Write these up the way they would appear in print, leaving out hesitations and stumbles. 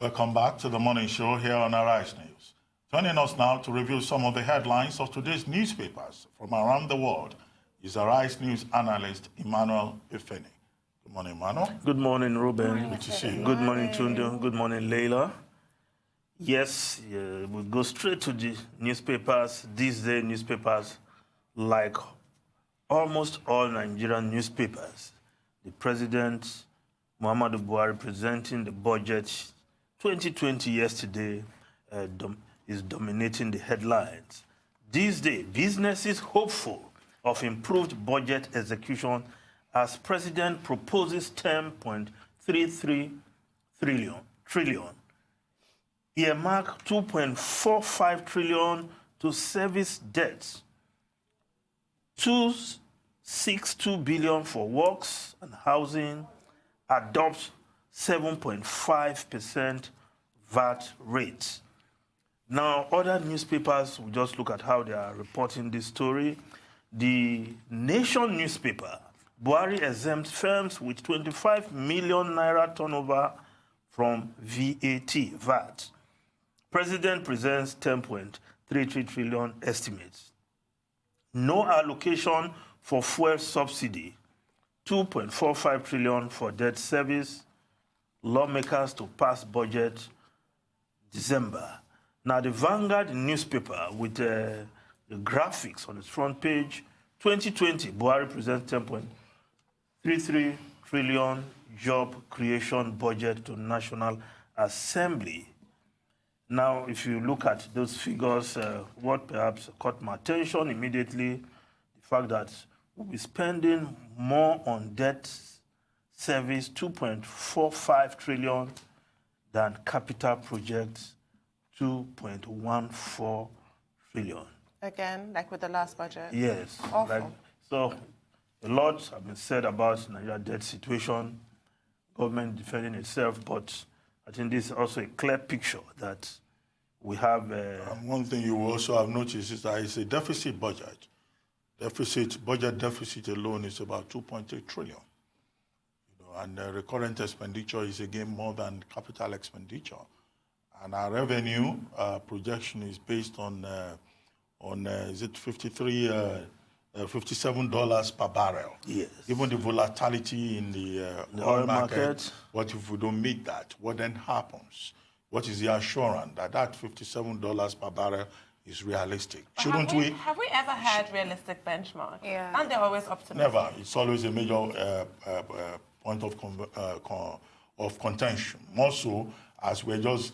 Welcome back to the morning show here on Arise News. Joining us now to review some of the headlines of today's newspapers from around the world is Arise News analyst Emmanuel Efeni. Good morning, Emmanuel. Good morning, Reuben. Good to see you. Good morning, Tundun. Good morning, Laila. Yes, we'll go straight to the newspapers. These days, newspapers, like almost all Nigerian newspapers, the President, Muhammadu Buhari, presenting the budget 2020 yesterday, is dominating the headlines. These days, businesses hopeful of improved budget execution as President proposes 10.33 trillion. Earmark 2.45 trillion to service debts. 262 billion for works and housing. Adopt 7.5% VAT rate. Now, other newspapers, we just look at how they are reporting this story. The Nation newspaper, Buhari exempts firms with 25 million naira turnover from VAT. President presents 10.33 trillion estimates. No allocation for fuel subsidy. 2.45 trillion for debt service. Lawmakers to pass budget December. Now, the Vanguard newspaper with the graphics on its front page, 2020, Buhari presents 10.33 trillion job creation budget to National Assembly. Now, if you look at those figures, what perhaps caught my attention immediately, the fact that we'll be spending more on debt service, 2.45 trillion, than capital projects, 2.14 trillion. Again, like with the last budget? Yes. Awful. So a lot have been said about Nigeria debt situation, government defending itself, but I think this is also a clear picture that we have... one thing you will also have noticed is that it's a deficit budget. Budget deficit alone is about 2.8 trillion. And recurrent expenditure is again more than capital expenditure. And our revenue projection is based on is it $57 per barrel. Yes. Given the volatility in the oil market, what if we don't meet that? What then happens? What is the assurance that that $57 per barrel is realistic? Shouldn't we? Have we ever had realistic benchmark? Yeah. And they're always optimistic. Never. It's always a major point of contention. More so as we're just,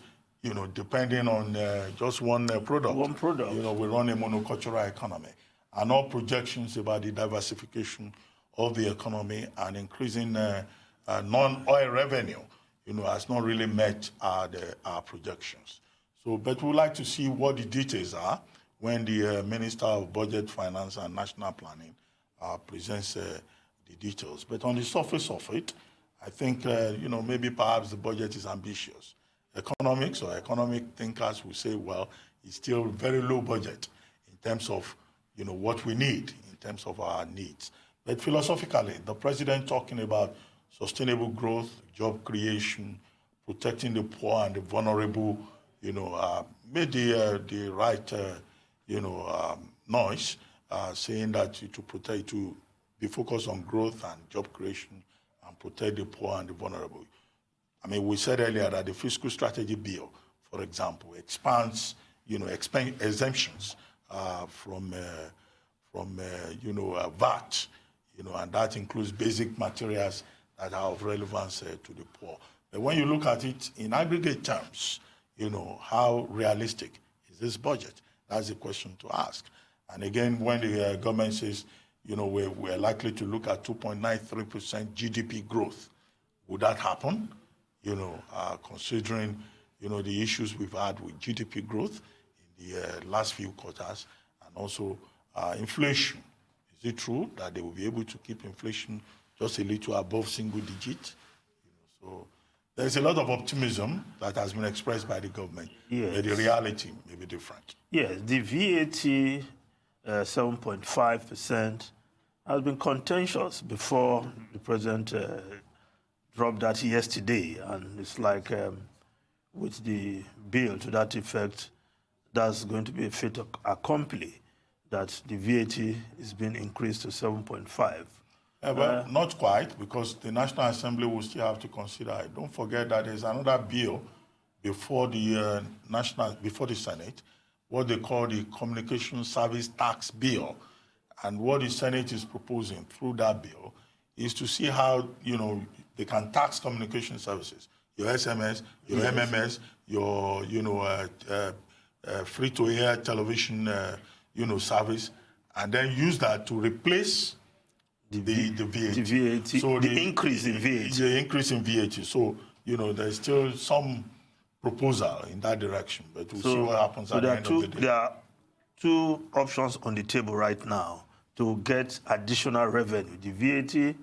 depending on just one product. One product. We run a monocultural economy. And all projections about the diversification of the economy and increasing non-oil revenue, has not really met our projections. So, but we'd like to see what the details are when the Minister of Budget, Finance and National Planning presents the details. But on the surface of it, I think, maybe perhaps the budget is ambitious. Economics or economic thinkers will say, well, it's still very low budget in terms of, what we need, in terms of our needs. But philosophically, the president talking about sustainable growth, job creation, protecting the poor and the vulnerable, made the right, noise, saying that to be focused on growth and job creation and protect the poor and the vulnerable. I mean, we said earlier that the fiscal strategy bill, for example, expands, exemptions from VAT, and that includes basic materials that are of relevance to the poor. But when you look at it in aggregate terms, how realistic is this budget? That's the question to ask. And again, when the government says, we're likely to look at 2.93% GDP growth, would that happen? Considering, the issues we've had with GDP growth in the last few quarters and also inflation. Is it true that they will be able to keep inflation just a little above single digit? So there's a lot of optimism that has been expressed by the government. Yes. But the reality may be different. Yes, the VAT 7.5% has been contentious before the president dropped that yesterday. And it's like with the bill to that effect, that's going to be a fait accompli, that the VAT is being increased to 7.5. Yeah, but not quite, because the National Assembly will still have to consider it. Don't forget that there's another bill before the before the Senate, what they call the Communication Service Tax Bill. And what the Senate is proposing through that bill is to see how, they can tax communication services, your SMS, your MMS, your, free-to-air television, service, and then use that to replace the VAT. The VAT, so the increase in VAT. The increase in VAT. So, there's still some proposal in that direction, but we'll see what happens at the end of the day. There are two options on the table right now to get additional revenue, the VAT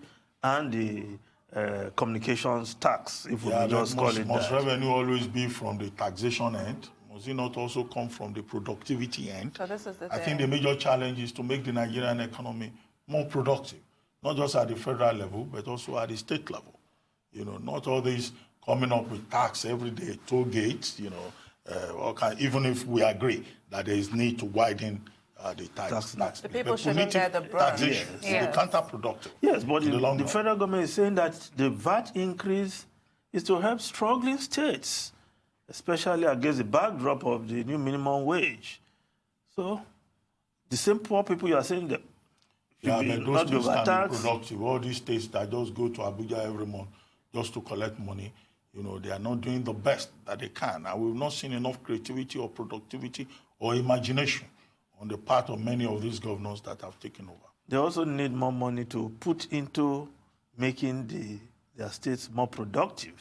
and the communications tax, if we just call it that. Must revenue always be from the taxation end? Must it not also come from the productivity end? So this is the I think the major challenge is to make the Nigerian economy more productive, not just at the federal level, but also at the state level. Not all these coming up with tax every day, toll gates, even if we agree that there is need to widen the tax. The people shouldn't bear the brunt. Taxation is counterproductive. Yes, but the federal government is saying that the VAT increase is to help struggling states, especially against the backdrop of the new minimum wage. So, the same poor people you are saying that but those states can be productive. All these states that just go to Abuja every month just to collect money, they are not doing the best that they can. And we've not seen enough creativity or productivity or imagination on the part of many of these governors that have taken over. They also need more money to put into making their states more productive.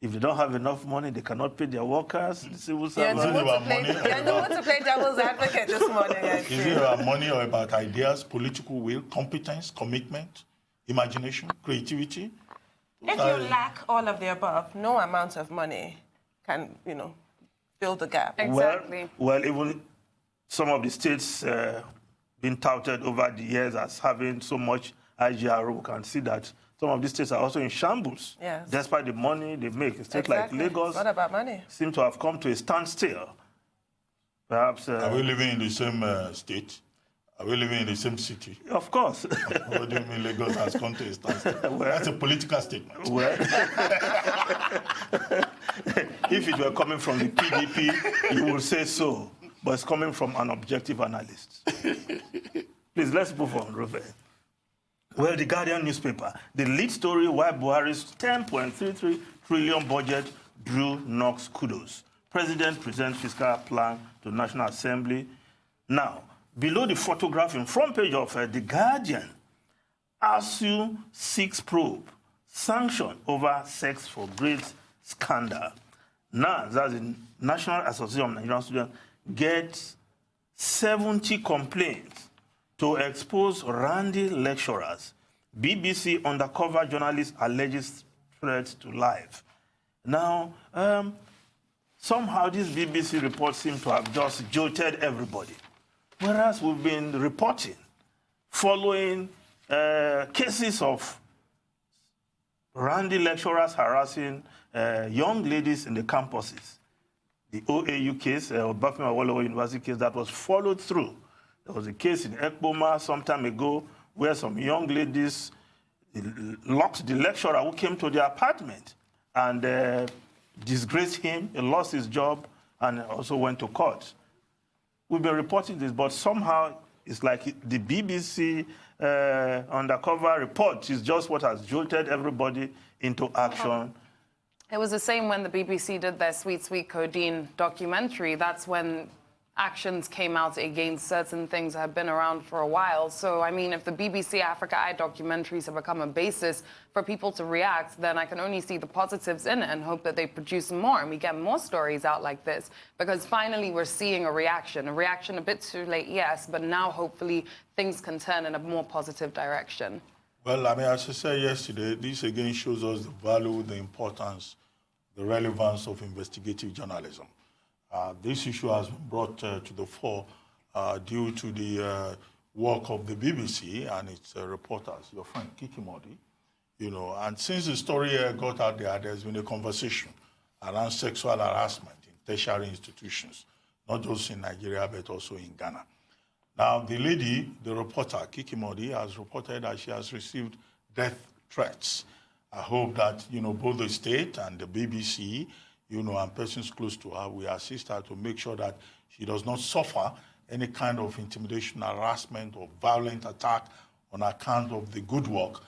If they don't have enough money, they cannot pay their workers, the civil servants. You want to play devil's advocate this morning. Is it about money or about ideas, political will, competence, commitment, imagination, creativity? If you lack all of the above, no amount of money can, fill the gap. Exactly. Well, even some of the states been touted over the years as having so much IGRO, we can see that some of these states are also in shambles. Yes. Despite the money they make. A state like Lagos it's not about money. Seem to have come to a standstill. Perhaps... are we living in the same state? Are we living in the same city? Of course. What do you mean Lagos has come to a standstill? That's a political statement. Well, if it were coming from the PDP, you would say so. But it's coming from an objective analyst. Please, let's move on, Reuben. Well, the Guardian newspaper, the lead story why Buhari's 10.33 trillion budget drew knocks kudos. President presents fiscal plan to National Assembly. Now, below the photograph in front page of the Guardian, ASU 6 probe, sanction over sex for grades scandal. Now, that's the National Association of Nigerian Students gets 70 complaints to expose randy lecturers. BBC undercover journalist alleges threats to life. Now, somehow these BBC reports seem to have just jolted everybody. Whereas we've been reporting, following cases of randy lecturers harassing young ladies in the campuses. The OAU case, Obafemi Awolowo University case, that was followed through. There was a case in Ekpoma some time ago where some young ladies locked the lecturer who came to their apartment and disgraced him. He lost his job and also went to court. We've been reporting this, but somehow it's like the BBC undercover report is just what has jolted everybody into action. It was the same when the BBC did their Sweet Sweet Codeine documentary. That's when actions came out against certain things that have been around for a while. So, I mean, if the BBC Africa Eye documentaries have become a basis for people to react, then I can only see the positives in it and hope that they produce more and we get more stories out like this. Because finally we're seeing a reaction a bit too late, yes, but now hopefully things can turn in a more positive direction. Well, I mean, as I said yesterday, this again shows us the value, the importance, the relevance of investigative journalism. This issue has been brought to the fore due to the work of the BBC and its reporters, your friend Kiki Modi, and since the story got out there, there's been a conversation around sexual harassment in tertiary institutions, not just in Nigeria, but also in Ghana. Now, the lady, the reporter, Kiki Modi, has reported that she has received death threats. I hope that, both the state and the BBC, and persons close to her will assist her to make sure that she does not suffer any kind of intimidation, harassment, or violent attack on account of the good work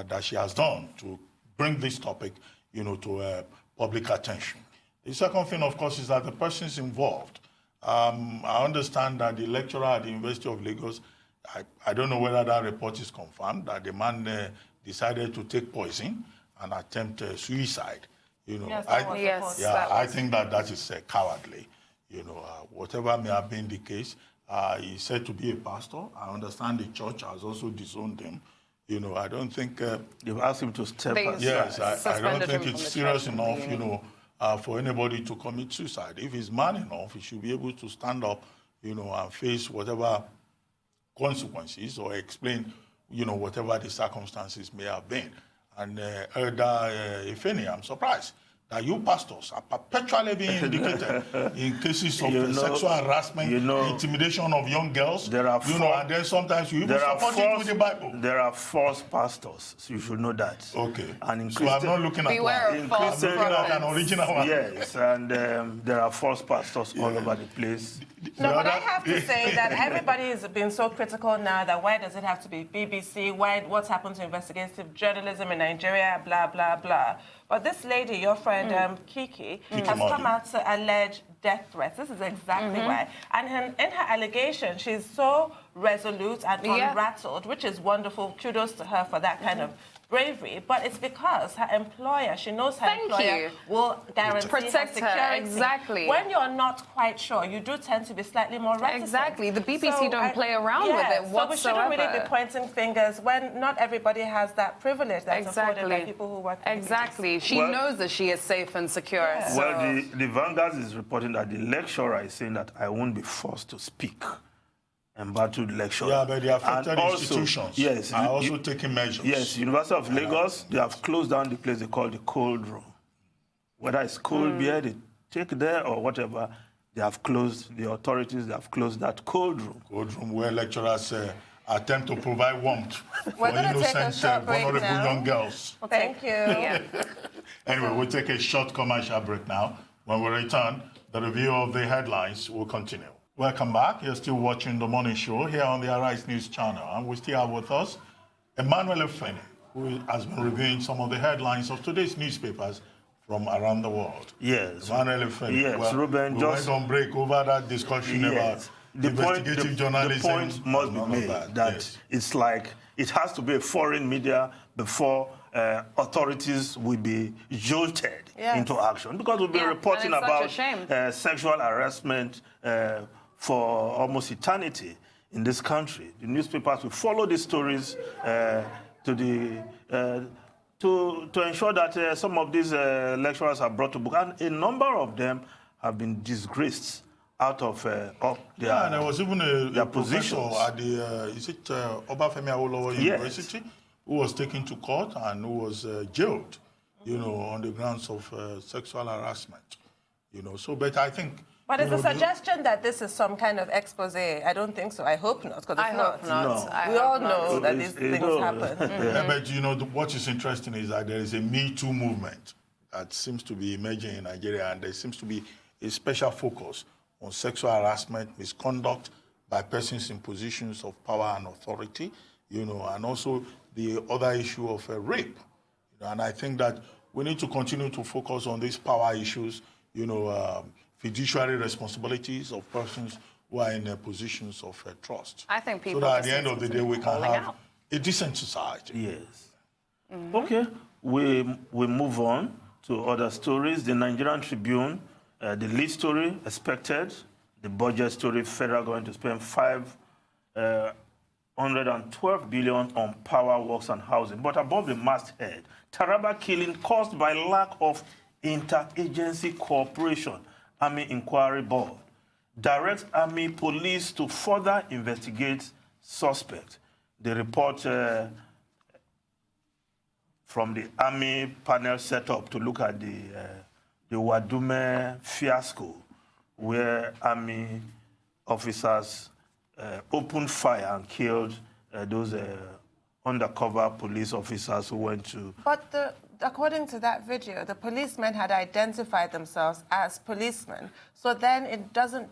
that she has done to bring this topic, to public attention. The second thing, of course, is that the persons involved. I understand that the lecturer at the University of Lagos, I don't know whether that report is confirmed, that the man decided to take poison and attempt suicide. Yes, I think that is cowardly. Whatever may have been the case, he's said to be a pastor. I understand the church has also disowned him. I don't think... They've asked him to step aside. Yes, I don't think it's serious enough, for anybody to commit suicide. If he's man enough, he should be able to stand up, and face whatever consequences or explain, whatever the circumstances may have been. And Elder Efeni, I'm surprised that you pastors are perpetually being indicated in cases of sexual harassment, intimidation of young girls. There are and then sometimes you even support it with the Bible. There are false pastors, so you should know that. Okay. And in so I'm not looking at beware of false I'm looking at an original one. Yes, and there are false pastors all over the place. No, but I have to say that everybody has been so critical now that why does it have to be BBC? What's happened to investigative journalism in Nigeria? Blah, blah, blah. But this lady, your friend Kiki, has come out to allege death threats. This is exactly why. And in her allegation, she's so resolute and unrattled, which is wonderful. Kudos to her for that kind of bravery. But it's because her employer, she knows her employer will guarantee protect her security. her. Exactly. When you're not quite sure, you do tend to be slightly more reticent. Exactly. The BBC don't play around with it whatsoever. So we shouldn't really be pointing fingers when not everybody has that privilege that's afforded by people who work in Exactly. She knows that she is safe and secure. Yeah. So. Well, the Vanguard is reporting that the lecturer is saying that I won't be forced to speak. Embattled lecturer. Yeah, but the affected institutions yes, are also taking measures. Yes, University of Lagos, they have closed down the place they call the cold room. Whether it's cold beer they take there or whatever, they have closed, the authorities, they have closed that cold room. Cold room where lecturers attempt to provide warmth for innocent, vulnerable young girls. Well, thank you. Anyway, we'll take a short commercial break now. When we return, the review of the headlines will continue. Welcome back. You're still watching The Morning Show here on the Arise News channel. And we still have with us Emmanuel Efeni, who has been reviewing some of the headlines of today's newspapers from around the world. Yes. Emmanuel Efeni. Yes, Reuben, we went on break over that discussion about investigative journalism. The point must be made that it's like it has to be a foreign media before authorities will be jolted into action. Because we'll be reporting about sexual harassment for almost eternity in this country. The newspapers will follow these stories to ensure that some of these lecturers are brought to book. And a number of them have been disgraced out of their and there was even a positions at the Obafemi Awolowo University who was taken to court and who was jailed, on the grounds of sexual harassment. So, but I think. But is the suggestion that this is some kind of expose? I don't think so. I hope not. Because I hope not. No. We all know that these things happen. But what is interesting is that there is a Me Too movement that seems to be emerging in Nigeria, and there seems to be a special focus on sexual harassment, misconduct by persons in positions of power and authority, and also the other issue of rape. And I think that we need to continue to focus on these power issues, fiduciary responsibilities of persons who are in positions of trust. I think people. So that at the end of the day, we can have a decent society. Yes. Okay, we move on to other stories. The Nigerian Tribune, the lead story expected, the budget story, federal government to spend 512 billion on power, works and housing. But above the masthead, Taraba killing caused by lack of interagency cooperation. Army Inquiry Board directs Army Police to further investigate suspect. The report from the Army panel set up to look at the the Wadume fiasco, where army officers opened fire and killed those undercover police officers who went to... But according to that video, the policemen had identified themselves as policemen. So then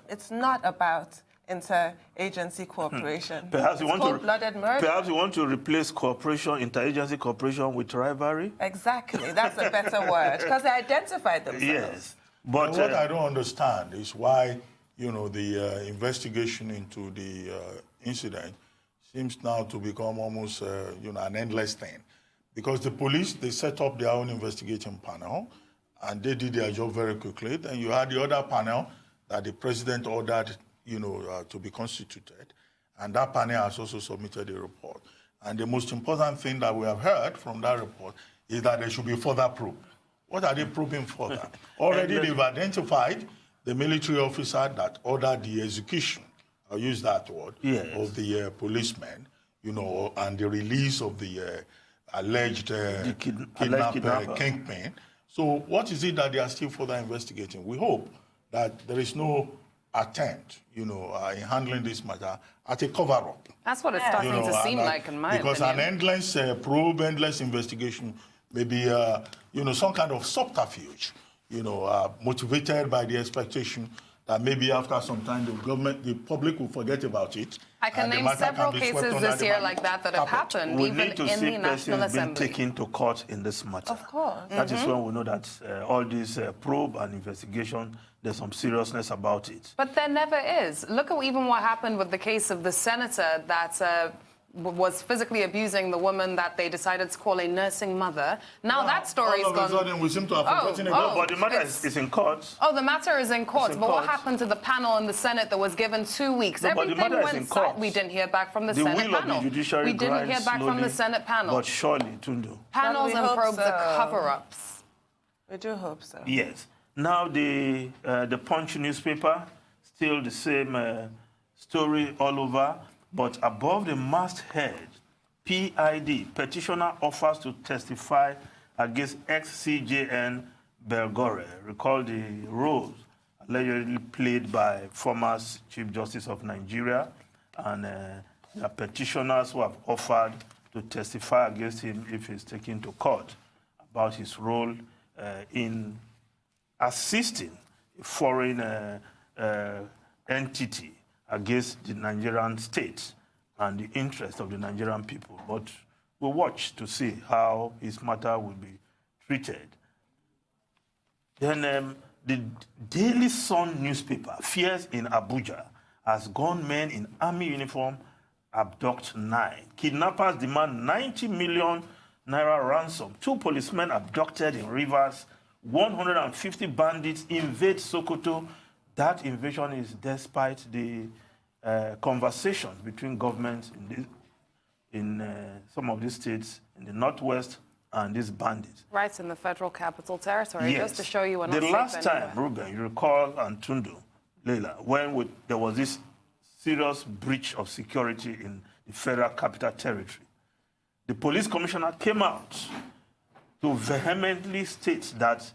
it's not about inter-agency cooperation. Perhaps you want cold-blooded murder. Perhaps you want to replace cooperation, interagency cooperation, with rivalry? Exactly. That's a better word, because they identified themselves. Yes. But what I don't understand is why, the investigation into the incident seems now to become almost, an endless thing. Because the police, they set up their own investigation panel, and they did their job very quickly. Then you had the other panel that the president ordered, to be constituted, and that panel has also submitted a report. And the most important thing that we have heard from that report is that there should be further probe. What are they probing further? Already they've identified the military officer that ordered the execution, I'll use that word, of the policeman, and the release of the alleged kidnapper kingpin. So what is it that they are still further investigating? We hope that there is no attempt, in handling this matter at a cover-up. That's what it's starting to seem like, in my opinion. Because an endless probe, endless investigation, maybe, some kind of subterfuge, motivated by the expectation that maybe after some time the public will forget about it. I can name several cases this year like that have happened, we even need to in see the National persons being Assembly. taken to court in this matter. Of course. That is when we know that all this probe and investigation, there's some seriousness about it. But there never is. Look at even what happened with the case of the senator that was physically abusing the woman that they decided to call a nursing mother. Now that story's gone... All of a sudden, we seem to have forgotten about but the matter is in court. Oh, the matter is in court. But court. what happened to the panel in the Senate that was given 2 weeks? No, but the Everything matter is in went court. We didn't hear back from the The Senate will panel. of the judiciary We didn't hear back from the Senate panel. But surely, Tundun. Panels we and hope probes so. are cover-ups. We do hope so. Yes. Now the Punch newspaper, still the same story all over, but above the masthead, PID, petitioner offers to testify against ex-CJN Belgore. Recall the roles allegedly played by former Chief Justice of Nigeria, and there are petitioners who have offered to testify against him if he's taken to court about his role in assisting a foreign entity against the Nigerian state and the interest of the Nigerian people. But we'll watch to see how his matter will be treated. Then the Daily Sun newspaper fears in Abuja as gunmen in army uniform abduct 9. Kidnappers demand 90 million naira ransom. 2 policemen abducted in Rivers. 150 bandits invade Sokoto. That invasion is despite the conversations between governments in some of these states in the northwest and these bandits. Right in the Federal Capital Territory, Yes. just to show you we're not The safe last time, anywhere. Reuben, you recall, and Tundun, Laila, when there was this serious breach of security in the Federal Capital Territory, the police commissioner came out to vehemently state that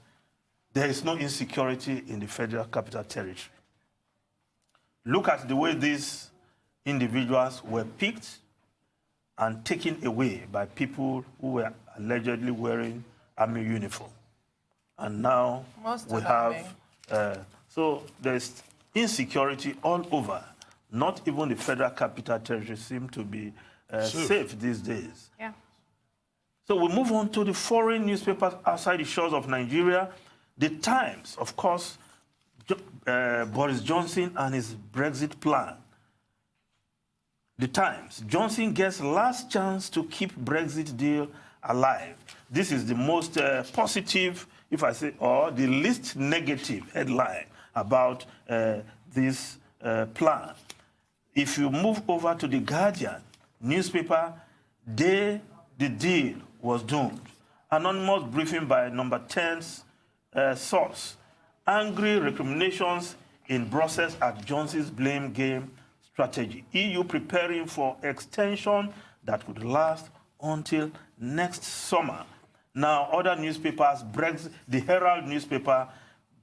there is no insecurity in the Federal Capital Territory. Look at the way these individuals were picked and taken away by people who were allegedly wearing army uniform. And now we have... so there's insecurity all over. Not even the Federal Capital Territory seem to be safe these days. Yeah. So we move on to the foreign newspapers outside the shores of Nigeria. The Times, of course, Boris Johnson and his Brexit plan. The Times, Johnson gets last chance to keep Brexit deal alive. This is the most positive, if I say, or the least negative headline about this plan. If you move over to the Guardian newspaper, the deal was doomed. Anonymous briefing by number 10's source. Angry recriminations in Brussels at Johnson's blame game strategy. EU preparing for extension that could last until next summer. Now, other newspapers, the Herald newspaper,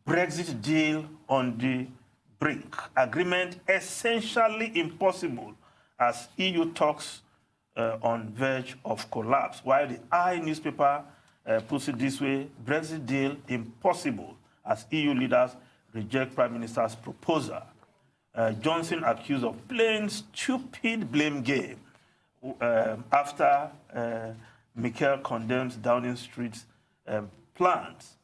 Brexit deal on the brink. Agreement essentially impossible as EU talks on verge of collapse. While the I newspaper puts it this way, Brexit deal impossible as EU leaders reject Prime Minister's proposal. Johnson accused of playing stupid blame game after Mikel condemns Downing Street's plans.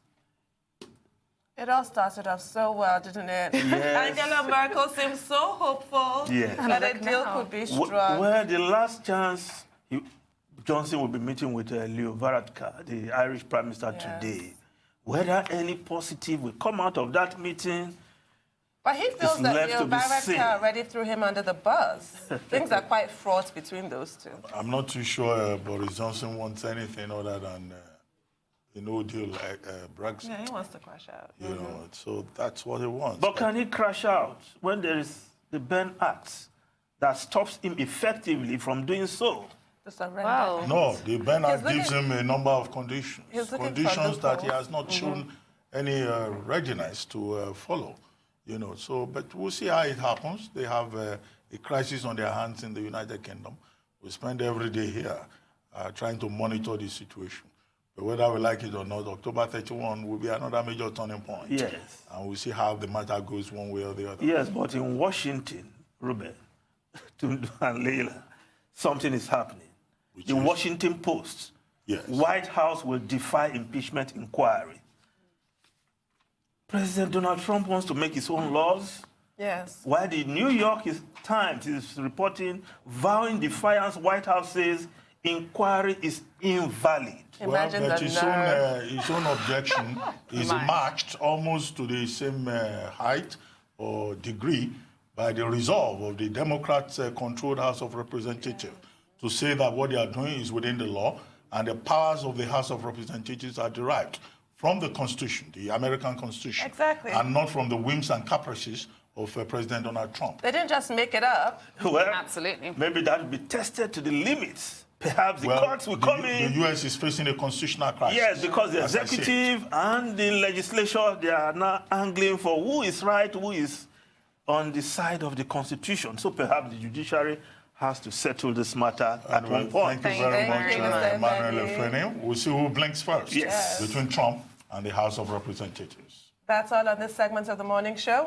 It all started off so well, didn't it? Yes. Angela Merkel seemed so hopeful that a deal could be struck. Well, the last chance, Johnson will be meeting with Leo Varadkar, the Irish Prime Minister, today. Whether any positive will come out of that meeting, but he feels that Leo Varadkar already threw him under the bus. Things are quite fraught between those two. I'm not too sure Boris Johnson wants anything other than a no deal like Brexit. Yeah, he wants to crash out. You know, so that's what he wants. But can he crash out when there is the Benn Act that stops him effectively from doing so? Wow. No, the Benn Act gives him a number of conditions. Conditions that he has not shown any readiness to follow. You know, so, but we'll see how it happens. They have a crisis on their hands in the United Kingdom. We spend every day here trying to monitor the situation. But whether we like it or not, October 31 will be another major turning point. Yes. And we'll see how the matter goes one way or the other. Yes, but in Washington, Reuben, Tundun and Laila, something is happening. The Washington Post, White House will defy impeachment inquiry. President Donald Trump wants to make his own laws. Yes. While the New York Times is reporting, vowing defiance, White House says inquiry is invalid. Imagine well, but the his own objection is matched almost to the same height or degree by the resolve of the Democrats-controlled House of Representatives to say that what they are doing is within the law and the powers of the House of Representatives are derived from the Constitution, the American Constitution. Exactly. And not from the whims and caprices of President Donald Trump. They didn't just make it up. Well, absolutely. Maybe that will be tested to the limits. Perhaps the courts will come in. The U.S. is facing a constitutional crisis. Yes, because the executive and the legislature, they are now angling for who is right, who is on the side of the Constitution. So perhaps the judiciary has to settle this matter at one point. Thank you very much, Emmanuel Efeni. We'll see who blinks first between Trump and the House of Representatives. That's all on this segment of the morning show.